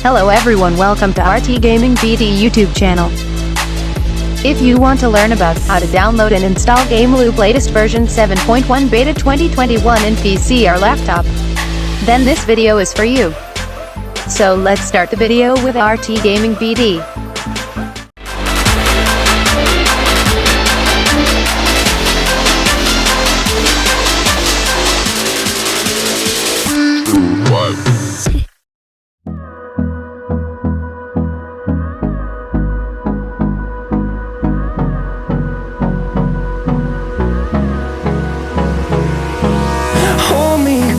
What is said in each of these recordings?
Hello everyone, welcome to RT Gaming BD YouTube channel. If you want to learn about how to download and install Gameloop latest version 7.1 beta 2021 in PC or laptop, then this video is for you. So let's start the video with RT Gaming BD.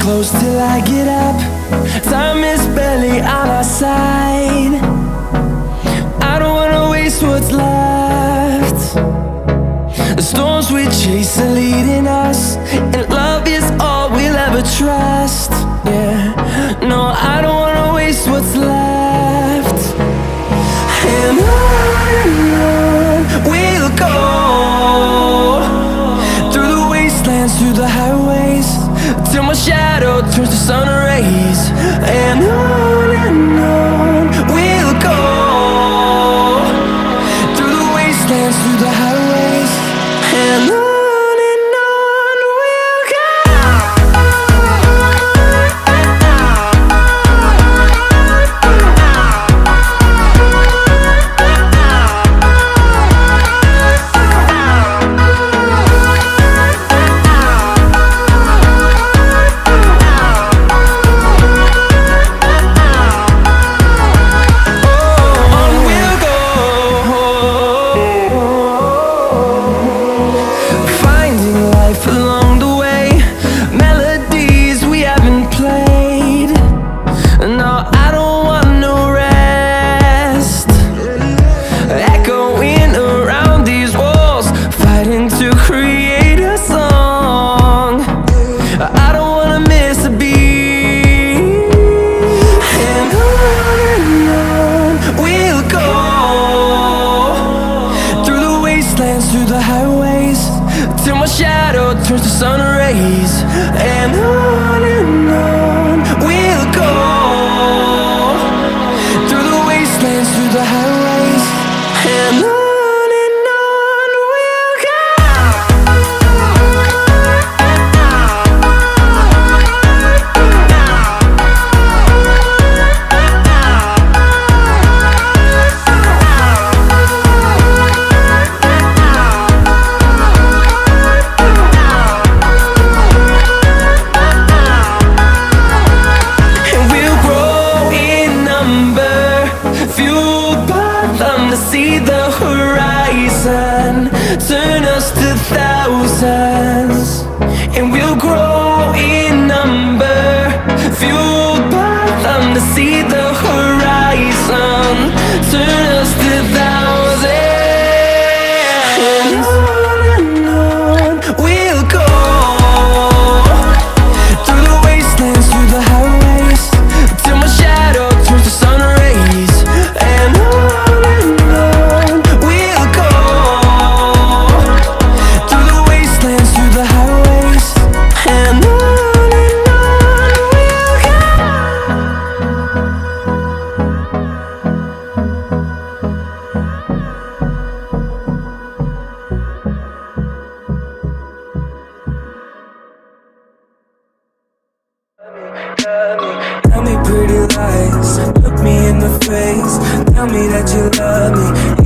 Close till I get up. Time is barely on our side. I don't wanna waste what's left. The storms we chase are leading us, and love is all we'll ever trust. Yeah, no, I don't wanna waste what's left. And on we'll go, through the wastelands, through the highways, till my shadow turns to sun rays. And on we'll go, through the wastelands, through the highways, and on we'll go. Through the highways, till my shadow turns to sun rays. And on we'll go, through the wastelands, through the highways, and on we'll go. See the horizon turn us to thousands, and we'll grow in number, fueled by them. To see the horizon turn us to thousands, and on we'll go, through the wastelands, through the highways, till my shadow turns to sun rays. And tell me pretty lies, look me in the face, tell me that you love me.